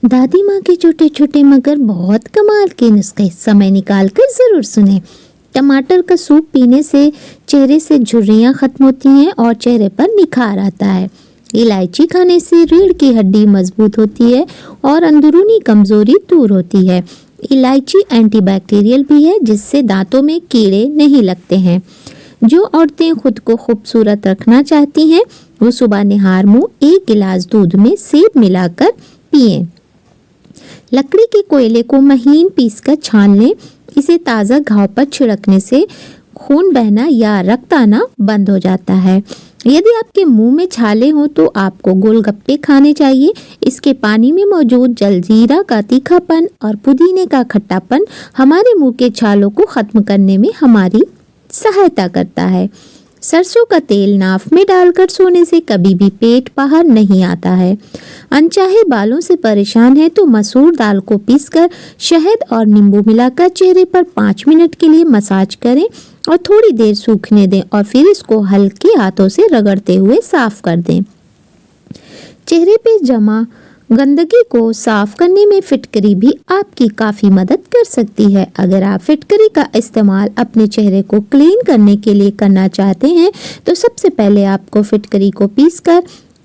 दादी माँ के छोटे छोटे मगर बहुत कमाल के नुस्खे समय निकाल कर जरूर सुने। टमाटर का सूप पीने से चेहरे से झुर्रियाँ खत्म होती हैं और चेहरे पर निखार आता है। इलायची खाने से रीढ़ की हड्डी मजबूत होती है और अंदरूनी कमजोरी दूर होती है। इलायची एंटीबैक्टीरियल भी है जिससे दांतों में कीड़े नहीं लगते हैं। जो औरतें खुद को खूबसूरत रखना चाहती हैं वो सुबह निहार मुंह 1 गिलास दूध में सेब मिलाकर पिएं। लकड़ी के कोयले को महीन पीसकर छान लें। इसे ताज़ा घाव पर छिड़कने से खून बहना या रक्त आना बंद हो जाता है। यदि आपके मुंह में छाले हों तो आपको गोलगप्पे खाने चाहिए। इसके पानी में मौजूद जलजीरा का तीखापन और पुदीने का खट्टापन हमारे मुंह के छालों को खत्म करने में हमारी सहायता करता है। सरसों का तेल नाक में डालकर सोने से कभी भी पेट बाहर नहीं आता है। अनचाहे बालों से परेशान है तो मसूर दाल को पीसकर शहद और नींबू मिलाकर चेहरे पर 5 मिनट के लिए मसाज करें और थोड़ी देर सूखने दें और फिर इसको हल्के हाथों से रगड़ते हुए साफ कर दें। चेहरे पे जमा गंदगी को साफ करने में फिटकरी भी आपकी काफ़ी मदद कर सकती है। अगर आप फिटकरी का इस्तेमाल अपने चेहरे को क्लीन करने के लिए करना चाहते हैं तो सबसे पहले आपको फिटकरी को पीसकर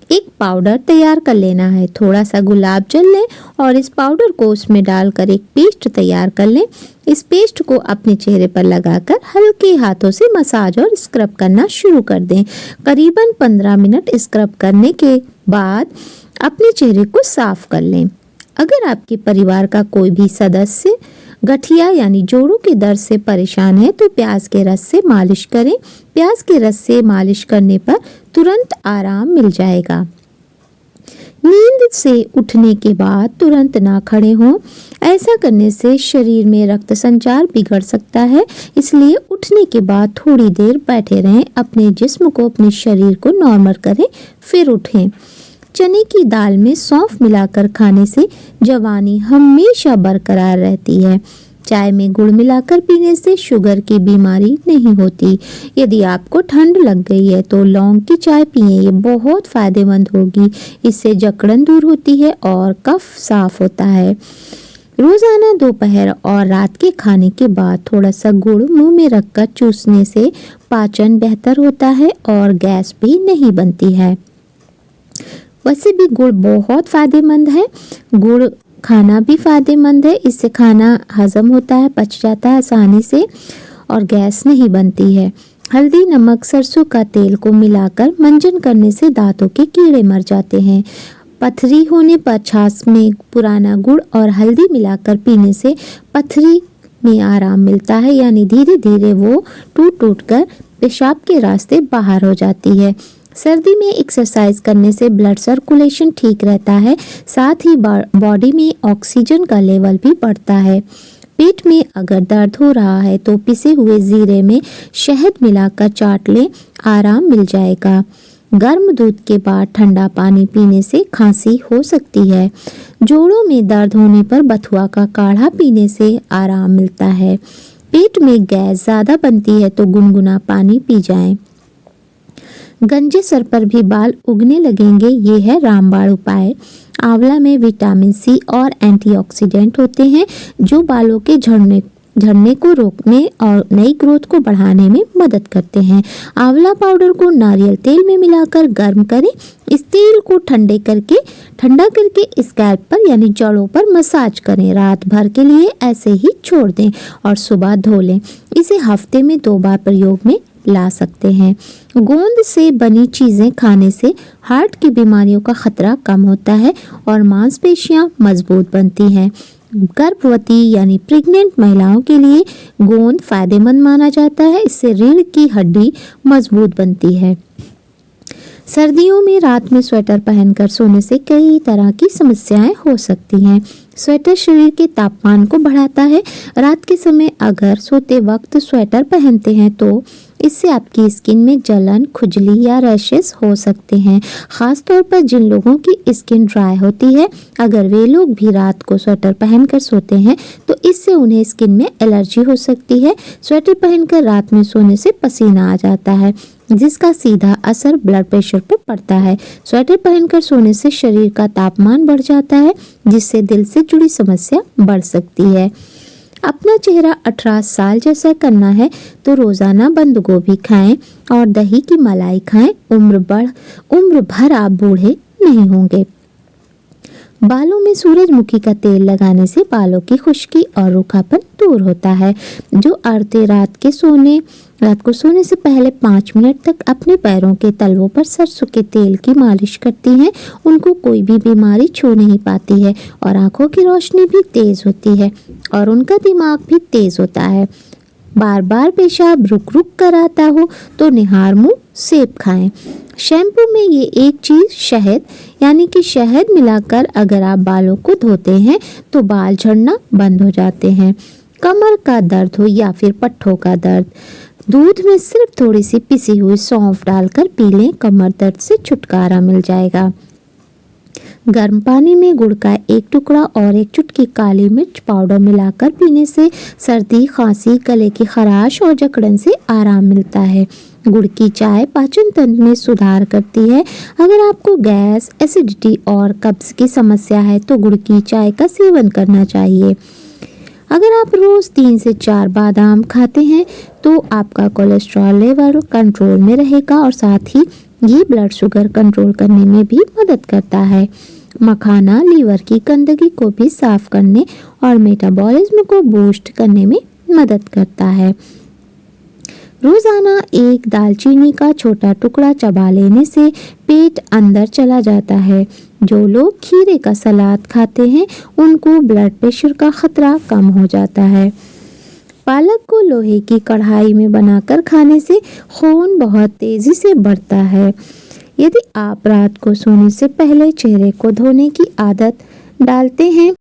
एक पाउडर तैयार कर लेना है। थोड़ा सा गुलाब जल लें और इस पाउडर को उसमें डालकर एक पेस्ट तैयार कर लें। इस पेस्ट को अपने चेहरे पर लगाकर हल्के हाथों से मसाज और स्क्रब करना शुरू कर दें। करीबन 15 मिनट स्क्रब करने के बाद अपने चेहरे को साफ कर लें। अगर आपके परिवार का कोई भी सदस्य गठिया यानी जोड़ों के दर्द से परेशान है तो प्याज के रस से मालिश करें। प्याज के रस से मालिश करने पर तुरंत आराम मिल जाएगा। नींद से उठने के बाद तुरंत ना खड़े हों। ऐसा करने से शरीर में रक्त संचार बिगड़ सकता है, इसलिए उठने के बाद थोड़ी देर बैठे रहें। अपने जिस्म को, अपने शरीर को नॉर्मल करें फिर उठें। चने की दाल में सौंफ मिलाकर खाने से जवानी हमेशा बरकरार रहती है। चाय में गुड़ मिलाकर पीने से शुगर की बीमारी नहीं होती। यदि आपको ठंड लग गई है तो लौंग की चाय पिएं, ये बहुत फायदेमंद होगी। इससे जकड़न दूर होती है और कफ साफ होता है। रोजाना दोपहर और रात के खाने के बाद थोड़ा सा गुड़ मुंह में रखकर चूसने से पाचन बेहतर होता है और गैस भी नहीं बनती है। वैसे भी गुड़ बहुत फायदेमंद है। गुड़ खाना भी फायदेमंद है। इससे खाना हजम होता है, पच जाता है आसानी से और गैस नहीं बनती है। हल्दी, नमक, सरसों का तेल को मिलाकर मंजन करने से दांतों के कीड़े मर जाते हैं। पथरी होने पर छाछ में पुराना गुड़ और हल्दी मिलाकर पीने से पथरी में आराम मिलता है, यानी धीरे धीरे वो टूट टूट कर पेशाब के रास्ते बाहर हो जाती है। सर्दी में एक्सरसाइज करने से ब्लड सर्कुलेशन ठीक रहता है, साथ ही बॉडी में ऑक्सीजन का लेवल भी बढ़ता है। पेट में अगर दर्द हो रहा है तो पिसे हुए जीरे में शहद मिलाकर चाट लें, आराम मिल जाएगा। गर्म दूध के बाद ठंडा पानी पीने से खांसी हो सकती है। जोड़ों में दर्द होने पर बथुआ का काढ़ा पीने से आराम मिलता है। पेट में गैस ज़्यादा बनती है तो गुनगुना पानी पी जाएं। गंजे सर पर भी बाल उगने लगेंगे, ये है रामबाण उपाय। आंवला में विटामिन सी और एंटीऑक्सीडेंट होते हैं जो बालों के झड़ने को रोकने और नई ग्रोथ को बढ़ाने में मदद करते हैं। आंवला पाउडर को नारियल तेल में मिलाकर गर्म करें। इस तेल को ठंडा करके स्कैल्प पर यानी जड़ों पर मसाज करें। रात भर के लिए ऐसे ही छोड़ दें और सुबह धो लें। इसे हफ्ते में 2 बार प्रयोग में ला सकते हैं। गोंद से बनी चीज़ें खाने से हार्ट की बीमारियों का खतरा कम होता है और मांसपेशियां मजबूत बनती हैं। गर्भवती यानी प्रेग्नेंट महिलाओं के लिए गोंद फायदेमंद माना जाता है। इससे रीढ़ की हड्डी मजबूत बनती है। सर्दियों में रात में स्वेटर पहनकर सोने से कई तरह की समस्याएं हो सकती हैं। स्वेटर शरीर के तापमान को बढ़ाता है। रात के समय अगर सोते वक्त स्वेटर पहनते हैं तो इससे आपकी स्किन में जलन, खुजली या रैशेस हो सकते हैं, खास तौर पर जिन लोगों की स्किन ड्राई होती है। अगर वे लोग भी रात को स्वेटर पहनकर सोते हैं तो इससे उन्हें स्किन में एलर्जी हो सकती है। स्वेटर पहनकर रात में सोने से पसीना आ जाता है। जिसका सीधा असर ब्लड प्रेशर पर पड़ता है। स्वेटर पहनकर सोने से शरीर का तापमान बढ़ जाता है, जिससे दिल से जुड़ी समस्या बढ़ सकती है। अपना चेहरा 18 साल जैसा करना है तो रोजाना बंद गोभी खाएं और दही की मलाई खाएं। उम्र भर आप बूढ़े नहीं होंगे। बालों में सूरजमुखी का तेल लगाने से बालों की खुश्की और रूखापन दूर होता है। जो औरतें रात को सोने से पहले 5 मिनट तक अपने पैरों के तलवों पर सरसों के तेल की मालिश करती हैं, उनको कोई भी बीमारी छू नहीं पाती है और आंखों की रोशनी भी तेज होती है और उनका दिमाग भी तेज होता है। बार बार पेशाब रुक रुक कर आता हो तो निहार मुंह सेब खाएं। शैम्पू में ये एक चीज शहद यानी कि शहद मिलाकर अगर आप बालों को धोते हैं तो बाल झड़ना बंद हो जाते हैं। कमर का दर्द हो या फिर पट्ठों का दर्द, दूध में सिर्फ थोड़ी सी पिसी हुई सौंफ डालकर पी लें, कमर दर्द से छुटकारा मिल जाएगा। गर्म पानी में गुड़ का 1 टुकड़ा और 1 चुटकी काली मिर्च पाउडर मिलाकर पीने से सर्दी, खांसी, गले की खराश और जकड़न से आराम मिलता है। गुड़ की चाय पाचन तंत्र में सुधार करती है। अगर आपको गैस, एसिडिटी और कब्ज की समस्या है तो गुड़ की चाय का सेवन करना चाहिए। अगर आप रोज 3 से 4 बादाम खाते हैं तो आपका कोलेस्ट्रॉल लेवल कंट्रोल में रहेगा और साथ ही ये ब्लड शुगर कंट्रोल करने में भी मदद करता है। मखाना लीवर की गंदगी को भी साफ करने और मेटाबॉलिज्म को बूस्ट करने में मदद करता है। रोजाना 1 दालचीनी का छोटा टुकड़ा चबा लेने से पेट अंदर चला जाता है। जो लोग खीरे का सलाद खाते हैं उनको ब्लड प्रेशर का खतरा कम हो जाता है। पालक को लोहे की कढ़ाई में बनाकर खाने से खून बहुत तेजी से बढ़ता है। यदि आप रात को सोने से पहले चेहरे को धोने की आदत डालते हैं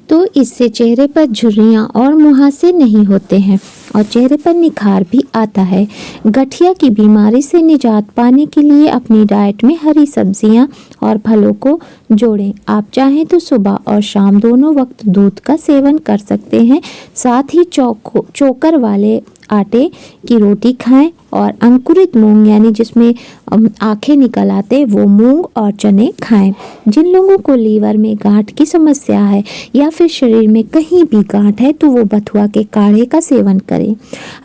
तो इससे चेहरे पर झुर्रियां और मुहासे नहीं होते हैं और चेहरे पर निखार भी आता है। गठिया की बीमारी से निजात पाने के लिए अपनी डाइट में हरी सब्जियां और फलों को जोड़ें। आप चाहें तो सुबह और शाम दोनों वक्त दूध का सेवन कर सकते हैं। साथ ही चोकर वाले आटे की रोटी खाएं और अंकुरित मूंग यानी जिसमें आंखें निकल आते वो मूंग और चने खाएं। जिन लोगों को लीवर में गांठ की समस्या है या फिर शरीर में कहीं भी गांठ है तो वो बथुआ के काढ़े का सेवन करें।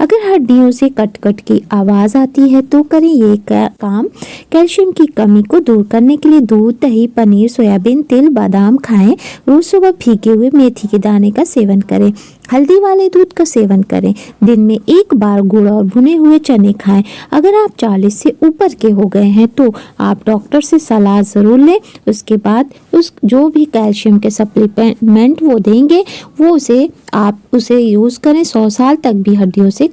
अगर हड्डियों से कट-कट की आवाज़ आती है तो करें ये काम। कैल्शियम की कमी को दूर करने के लिए दूध, दही, पनीर, सोयाबीन, तिल, बादाम खाएं। रोज सुबह भीगे हुए मेथी के दाने का सेवन करें। हल्दी वाले दूध का सेवन करें। दिन में 1 बार गुड़ और भुने हुए चने खाएं। अगर आप 40 से ऊपर के हो गए हैं तो आप डॉक्टर से सलाह ज़रूर लें। उसके बाद जो भी कैल्शियम के सप्लीमेंट वो देंगे वो आप उसे यूज़ करें। 100 साल तक भी हड्डियों से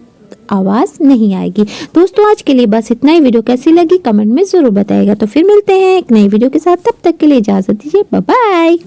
आवाज़ नहीं आएगी। दोस्तों आज के लिए बस इतना ही। वीडियो कैसी लगी कमेंट में ज़रूर बताइएगा। तो फिर मिलते हैं एक नई वीडियो के साथ, तब तक के लिए इजाज़त दीजिए। Bye bye.